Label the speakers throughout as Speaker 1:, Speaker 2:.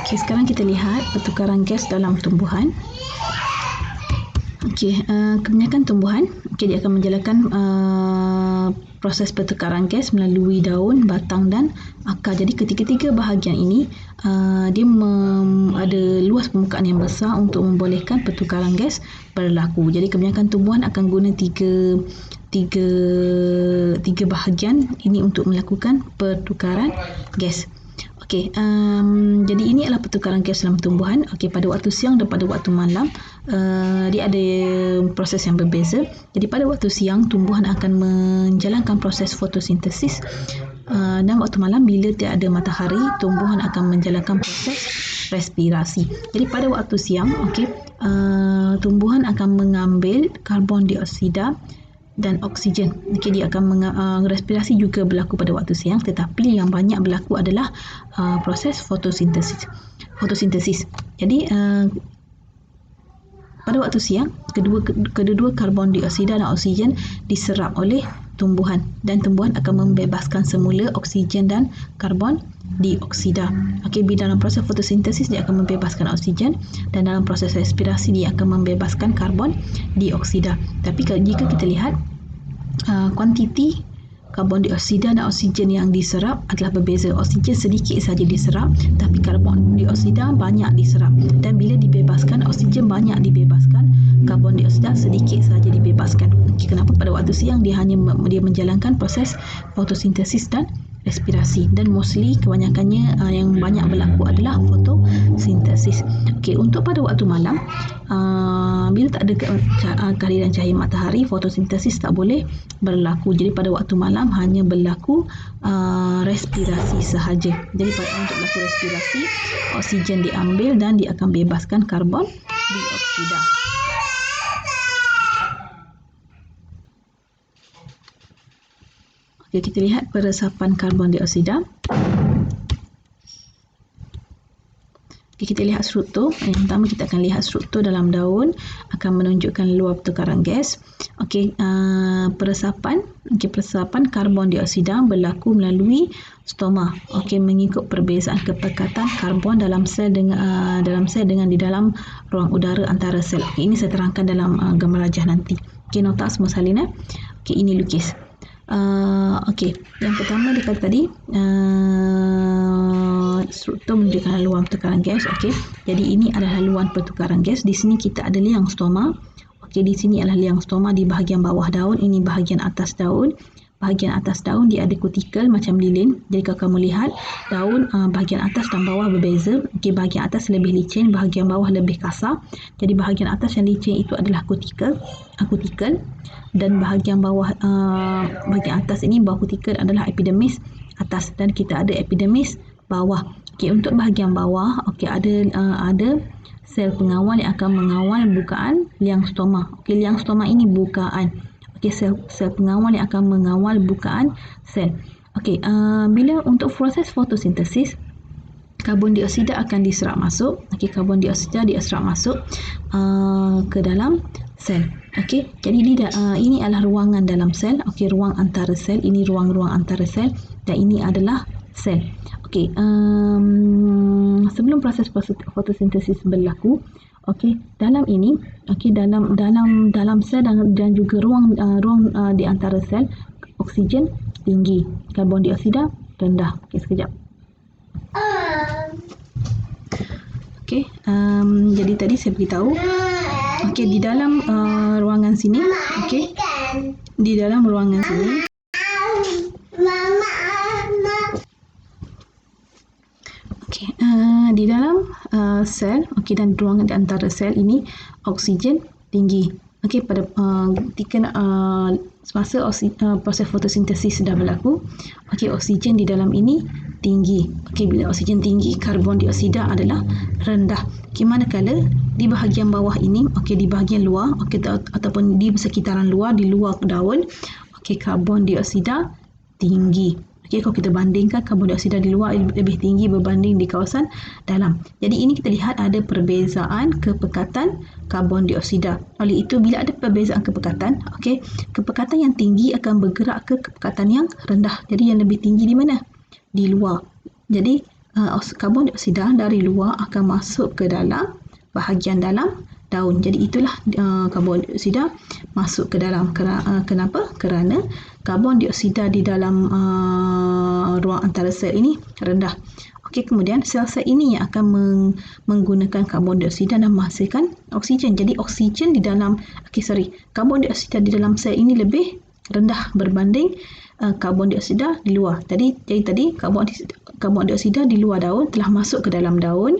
Speaker 1: Okey, sekarang kita lihat pertukaran gas dalam tumbuhan. Okey, kebanyakan tumbuhan, dia akan menjalankan proses pertukaran gas melalui daun, batang dan akar. Jadi ketiga-tiga bahagian ini dia ada luas permukaan yang besar untuk membolehkan pertukaran gas berlaku. Jadi kebanyakan tumbuhan akan guna tiga bahagian ini untuk melakukan pertukaran gas. Okey, jadi ini adalah pertukaran gas dalam tumbuhan. Okey, pada waktu siang dan pada waktu malam dia ada proses yang berbeza. Jadi pada waktu siang tumbuhan akan menjalankan proses fotosintesis, dan waktu malam bila tiada matahari tumbuhan akan menjalankan proses respirasi. Jadi pada waktu siang, tumbuhan akan mengambil karbon dioksida dan oksigen. Okey, dia akan respirasi juga berlaku pada waktu siang, tetapi yang banyak berlaku adalah proses fotosintesis. Jadi pada waktu siang kedua karbon dioksida dan oksigen diserap oleh tumbuhan dan tumbuhan akan membebaskan semula oksigen dan karbon dioksida. Okey, dalam proses fotosintesis dia akan membebaskan oksigen dan dalam proses respirasi dia akan membebaskan karbon dioksida. Tapi jika kita lihat kuantiti karbon dioksida dan oksigen yang diserap adalah berbeza. Oksigen sedikit saja diserap, tapi karbon dioksida banyak diserap. Dan bila dibebaskan, oksigen banyak dibebaskan, karbon dioksida sedikit saja dibebaskan. Kenapa? Pada waktu siang dia menjalankan proses fotosintesis dan respirasi, dan mostly kebanyakannya yang banyak berlaku adalah fotosintesis. Okey, untuk pada waktu malam, bila tak ada kehadiran cahaya matahari, fotosintesis tak boleh berlaku. Jadi pada waktu malam hanya berlaku respirasi sahaja. Jadi untuk berlaku respirasi, oksigen diambil dan dia akan bebaskan karbon dioksida. Okey, kita lihat peresapan karbon dioksida. Kita lihat struktur. Yang pertama kita akan lihat struktur dalam daun akan menunjukkan luar pertukaran gas. Okey, peresapan karbon dioksida berlaku melalui stoma. Okey, mengikut perbezaan kepekatan karbon dalam sel dengan di dalam ruang udara antara sel. Okey, ini saya terangkan dalam gambar rajah nanti. Okey, nota semua salin. Okey, ini lukis. Okey, yang pertama dia kata tadi struktur menunjukkan haluan pertukaran gas. Okey, jadi ini adalah haluan pertukaran gas. Di sini kita ada liang stoma. Okey, di sini adalah liang stoma di bahagian bawah daun. Ini bahagian atas daun. Bahagian atas daun dia ada kutikel macam lilin. Jadi kalau kamu lihat daun bahagian atas dan bawah berbeza. Okey, bahagian atas lebih licin, bahagian bawah lebih kasar. Jadi bahagian atas yang licin itu adalah kutikel, dan bahagian bawah bahagian atas ini bawah kutikel adalah epidermis atas, dan kita ada epidermis bawah. Okey, untuk bahagian bawah, okey, ada sel pengawal yang akan mengawal bukaan liang stoma. Okey, liang stoma ini bukaan. Okey, sel pengawal yang akan mengawal bukaan sel. Okey, bila untuk proses fotosintesis, karbon dioksida akan diserap masuk. Okey, karbon dioksida diserap masuk ke dalam sel. Okey, jadi ini adalah ruangan dalam sel. Okey, ruang antara sel. Ini ruang-ruang antara sel dan ini adalah sel. Okey, sebelum proses fotosintesis berlaku, okey, dalam ini, okey, dalam sel dan juga ruang di antara sel, oksigen tinggi, karbon dioksida rendah. Okey, sekejap. Okey, jadi tadi saya beritahu, okey, di dalam ruangan sini, okey, di dalam ruangan sini, okey, di dalam sel, okey, dan ruangan di antara sel ini oksigen tinggi. Okey, pada semasa proses fotosintesis sudah berlaku, okey, oksigen di dalam ini tinggi. Okey, bila oksigen tinggi, karbon dioksida adalah rendah. Okey, manakala di bahagian bawah ini, okey, di bahagian luar, okey, ataupun di sekitaran luar, di luar daun, okey, karbon dioksida tinggi. Okey, kalau kita bandingkan karbon dioksida di luar lebih tinggi berbanding di kawasan dalam. Jadi ini kita lihat ada perbezaan kepekatan karbon dioksida. Oleh itu, bila ada perbezaan kepekatan, okey, kepekatan yang tinggi akan bergerak ke kepekatan yang rendah. Jadi yang lebih tinggi di mana? Di luar. Jadi karbon dioksida dari luar akan masuk ke dalam bahagian dalam daun. Jadi itulah karbon dioksida masuk ke dalam. Kenapa? Kerana karbon dioksida di dalam ruang antara sel ini rendah. Okey, kemudian sel-sel ini yang akan menggunakan karbon dioksida dan menghasilkan oksigen. Jadi oksigen di dalam, karbon dioksida di dalam sel ini lebih rendah berbanding karbon dioksida di luar. Jadi tadi karbon dioksida di luar daun telah masuk ke dalam daun.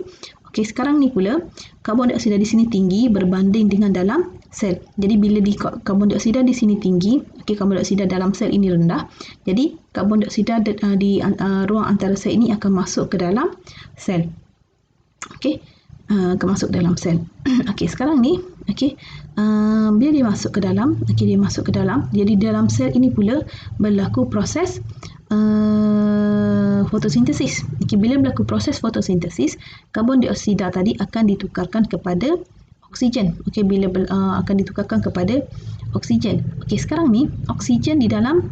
Speaker 1: Okey, sekarang ni pula karbon dioksida di sini tinggi berbanding dengan dalam sel. Jadi bila karbon dioksida di sini tinggi, karbon dioksida dalam sel ini rendah. Jadi karbon dioksida di ruang antara sel ini akan masuk ke dalam sel. Okey, akan masuk ke dalam sel. Okey, sekarang ni bila dia masuk ke dalam, jadi dalam sel ini pula berlaku proses fotosintesis. Bila berlaku proses fotosintesis, karbon dioksida tadi akan ditukarkan kepada oksigen. Bila akan ditukarkan kepada oksigen. Sekarang ni oksigen di dalam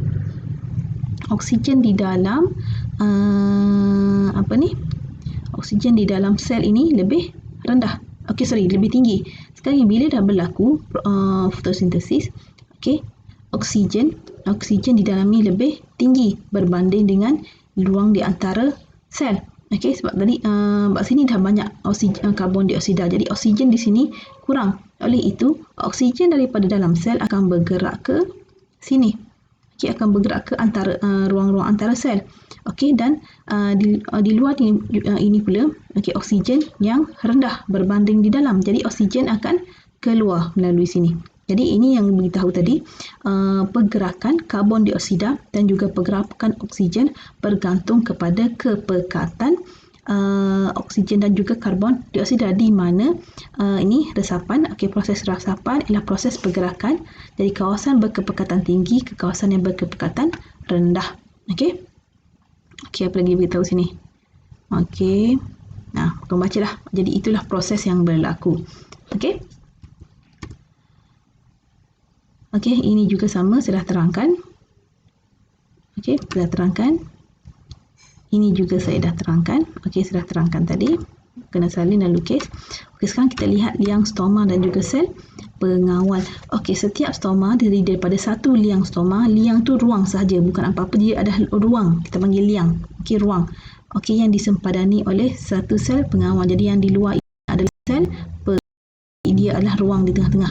Speaker 1: oksigen di dalam sel ini lebih rendah. Lebih tinggi. Sekarang bila dah berlaku fotosintesis, oksigen di dalam ni lebih tinggi berbanding dengan ruang di antara sel. Sebab tadi sini dah banyak karbon dioksida. Jadi oksigen di sini kurang. Oleh itu, oksigen daripada dalam sel akan bergerak ke sini. Akan bergerak ke antara ruang-ruang antara sel. Dan di luar ini pula oksigen yang rendah berbanding di dalam. Jadi oksigen akan keluar melalui sini. Jadi ini yang beritahu tadi, pergerakan karbon dioksida dan juga pergerakan oksigen bergantung kepada kepekatan oksigen dan juga karbon dioksida, di mana ini resapan. Proses resapan ialah proses pergerakan dari kawasan berkepekatan tinggi ke kawasan yang berkepekatan rendah. Apa lagi beritahu sini? Nah, kau bacalah. Jadi itulah proses yang berlaku. Ini juga sama, saya dah terangkan. Saya dah terangkan. Ini juga saya dah terangkan. Saya dah terangkan tadi. Kena salin dan lukis. Sekarang kita lihat liang stoma dan juga sel pengawal. Setiap stoma terdiri daripada satu liang stoma. Liang tu ruang sahaja, bukan apa-apa. Dia ada ruang. Kita panggil liang. Ruang. Yang disempadani oleh satu sel pengawal. Jadi yang di luar ini adalah sel dia adalah ruang di tengah-tengah.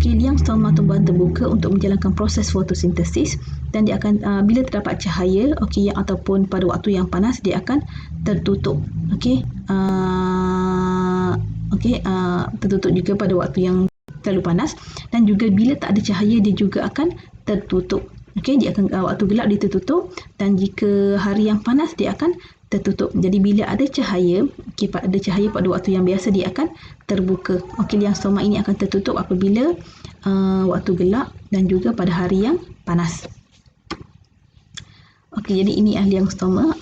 Speaker 1: Liang stoma tumbuhan terbuka untuk menjalankan proses fotosintesis, dan dia akan bila terdapat cahaya ataupun pada waktu yang panas, dia akan tertutup. Tertutup juga pada waktu yang terlalu panas, dan juga bila tak ada cahaya dia juga akan tertutup. Dia akan waktu gelap dia tertutup, dan jika hari yang panas dia akan tertutup. Jadi bila ada cahaya, pada waktu yang biasa dia akan terbuka. Liang stoma ini akan tertutup apabila waktu gelap dan juga pada hari yang panas. Jadi ini liang stoma.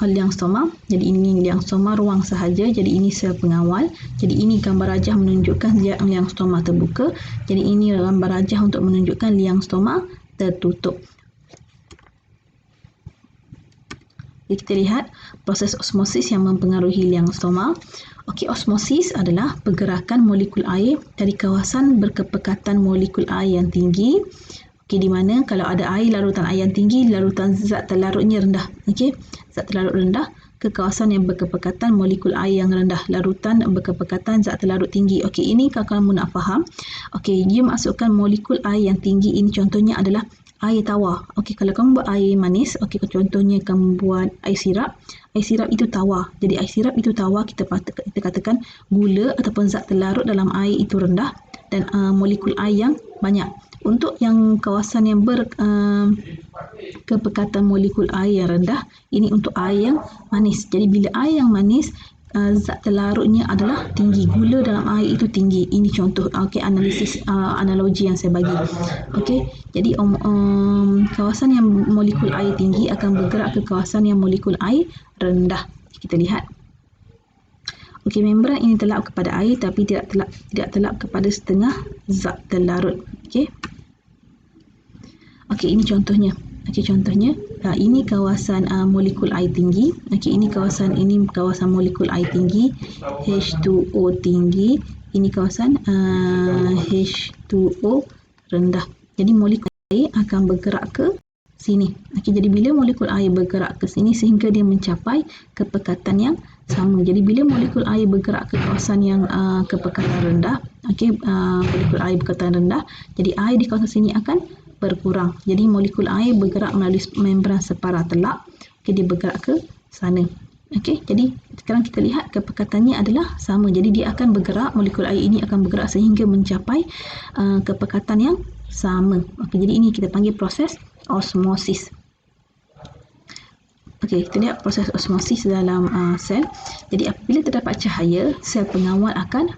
Speaker 1: Jadi ini liang stoma ruang sahaja. Jadi ini sel pengawal. Jadi ini gambar rajah menunjukkan liang stoma terbuka. Jadi ini gambar rajah untuk menunjukkan liang stoma tertutup. Kita lihat proses osmosis yang mempengaruhi liang stoma. Osmosis adalah pergerakan molekul air dari kawasan berkepekatan molekul air yang tinggi. Di mana kalau ada air, larutan air yang tinggi, larutan zat terlarutnya rendah. Zat terlarut rendah ke kawasan yang berkepekatan molekul air yang rendah. Larutan berkepekatan zat terlarut tinggi. Ini kalau kamu nak faham. Dia masukkan molekul air yang tinggi. Ini contohnya adalah air tawar. Kalau kamu buat air manis, contohnya kamu buat air sirap. Air sirap itu tawar. Jadi air sirap itu tawar, kita katakan gula ataupun zat terlarut dalam air itu rendah dan molekul air yang banyak. Untuk yang kawasan yang berkepekatan molekul air yang rendah, ini untuk air yang manis. Jadi bila air yang manis, zat terlarutnya adalah tinggi, gula dalam air itu tinggi. Ini contoh analisis analogi yang saya bagi. Jadi kawasan yang molekul air tinggi akan bergerak ke kawasan yang molekul air rendah. Kita lihat. Membran ini telap kepada air tapi tidak telap kepada setengah zat terlarut. Ini contohnya. Okey, contohnya ini kawasan molekul air tinggi. Okey, ini kawasan molekul air tinggi, H2O tinggi. Ini kawasan H2O rendah. Jadi molekul air akan bergerak ke sini. Okey, jadi bila molekul air bergerak ke sini sehingga dia mencapai kepekatan yang sama. Jadi bila molekul air bergerak ke kawasan yang kepekatan rendah, okey, molekul air berkepekatan rendah, jadi air di kawasan sini akan berkurang. Jadi molekul air bergerak melalui membran separa telak. Okey, dia bergerak ke sana. Okey, jadi sekarang kita lihat kepekatannya adalah sama. Jadi dia akan bergerak, molekul air ini akan bergerak sehingga mencapai kepekatan yang sama. Okey, jadi ini kita panggil proses osmosis. Okey, kita lihat proses osmosis dalam sel. Jadi apabila terdapat cahaya, sel pengawal akan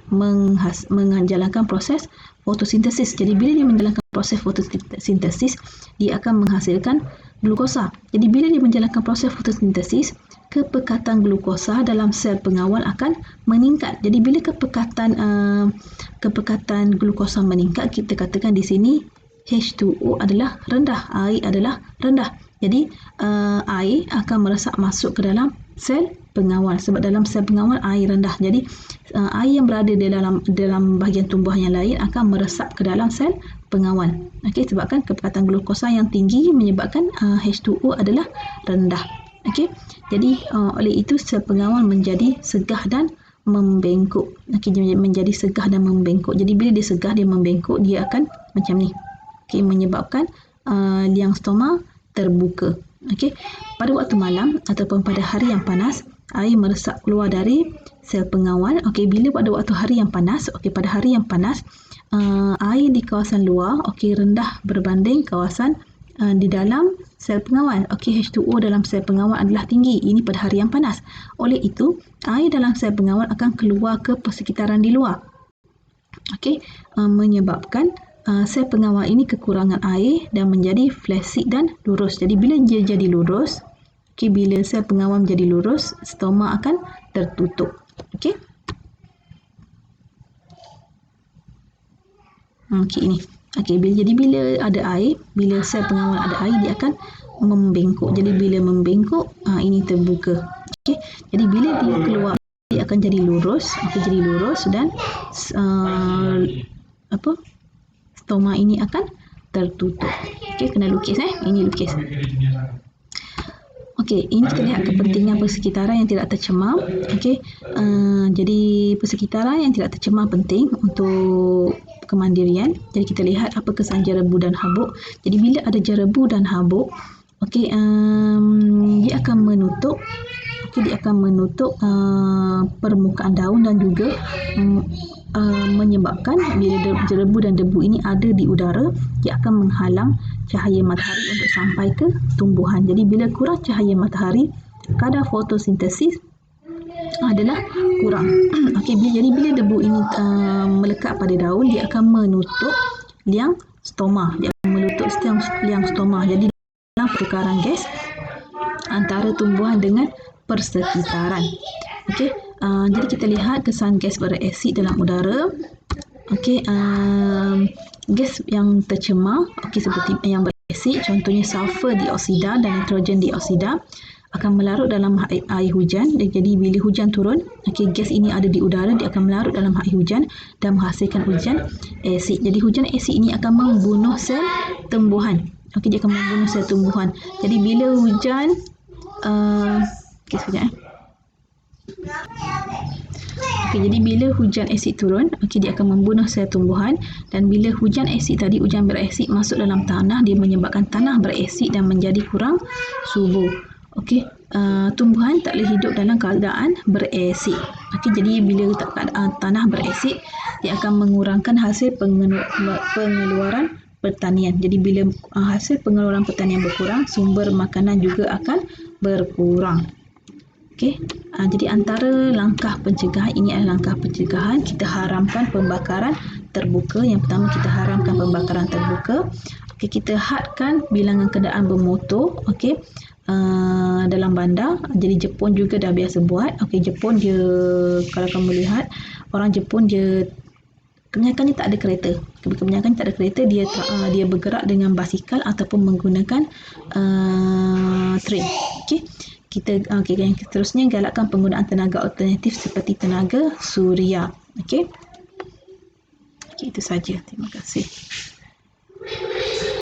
Speaker 1: menjalankan proses fotosintesis. Jadi bila dia menjalankan proses fotosintesis, dia akan menghasilkan glukosa. Jadi bila dia menjalankan proses fotosintesis, kepekatan glukosa dalam sel pengawal akan meningkat. Jadi bila kepekatan glukosa meningkat, kita katakan di sini H2O adalah rendah, air adalah rendah. Jadi air akan meresap masuk ke dalam sel pengawal, sebab dalam sel pengawal air rendah. Jadi air yang berada di dalam bahagian tumbuhan yang lain akan meresap ke dalam sel pengawal. Okey, sebabkan kepekatan glukosa yang tinggi menyebabkan H2O adalah rendah. Okey, jadi oleh itu sel pengawal menjadi segah dan membengkok. Okey, menjadi segah dan membengkok. Jadi bila dia segah, dia membengkok, dia akan macam ni. Okey, menyebabkan liang stoma terbuka. Okey, pada waktu malam ataupun pada hari yang panas, air meresap keluar dari sel pengawal. Okey, bila pada waktu hari yang panas, pada hari yang panas, air di kawasan luar rendah berbanding kawasan di dalam sel pengawal. Okey, H2O dalam sel pengawal adalah tinggi. Ini pada hari yang panas. Oleh itu, air dalam sel pengawal akan keluar ke persekitaran di luar. Okey, menyebabkan sel pengawal ini kekurangan air dan menjadi flaccid dan lurus. Jadi bila dia jadi lurus, bila sel pengawal menjadi lurus, stoma akan tertutup. Okey. Ini. Okey, bila ada air, bila sel pengawal ada air, dia akan membengkok. Jadi bila membengkok, ini terbuka. Okey. Jadi bila dia keluar, dia akan jadi lurus. Jadi lurus dan stoma ini akan tertutup. Okey, kena lukis Ini lukis. Okey, ini kita lihat kepentingan persekitaran yang tidak tercemar. Okey, jadi persekitaran yang tidak tercemar penting untuk kemandirian. Jadi kita lihat apa kesan jerebu dan habuk. Jadi bila ada jerebu dan habuk, dia akan menutup permukaan daun dan juga menyebabkan bila jerebu dan debu ini ada di udara, dia akan menghalang cahaya matahari untuk sampai ke tumbuhan. Jadi bila kurang cahaya matahari, kadar fotosintesis adalah kurang. Okey, jadi bila debu ini melekat pada daun, dia akan menutup liang stoma. Jadi dalam pertukaran gas antara tumbuhan dengan persekitaran. Okey, jadi kita lihat kesan gas berasid dalam udara. Okey, gas yang tercemar, seperti yang berasid, contohnya sulfur dioksida dan nitrogen dioksida, akan melarut dalam air hujan. Jadi bila hujan turun, gas ini ada di udara, dia akan melarut dalam air hujan dan menghasilkan hujan asid. Jadi hujan asid ini akan membunuh sel tumbuhan. Dia akan membunuh sel tumbuhan. Jadi bila hujan jadi bila hujan asid turun, dia akan membunuh sel tumbuhan, dan bila hujan berasid masuk dalam tanah, dia menyebabkan tanah berasid dan menjadi kurang subur. Tumbuhan tak boleh hidup dalam keadaan berasid. Jadi bila tanah berasid, dia akan mengurangkan hasil pengeluaran pertanian. Jadi bila hasil pengeluaran pertanian berkurang, sumber makanan juga akan berkurang. Jadi antara langkah pencegahan, ini adalah langkah pencegahan. Kita haramkan pembakaran terbuka. Yang pertama, kita haramkan pembakaran terbuka. Kita hadkan bilangan kenderaan bermotor dalam bandar. Jadi Jepun juga dah biasa buat. Jepun dia, kalau kamu lihat, orang Jepun dia Kebanyakan ni tak ada kereta. Kebanyakan tak ada kereta, dia bergerak dengan basikal ataupun menggunakan train. Okey. Yang seterusnya, galakkan penggunaan tenaga alternatif seperti tenaga suria. Okey. Okey, itu saja. Terima kasih.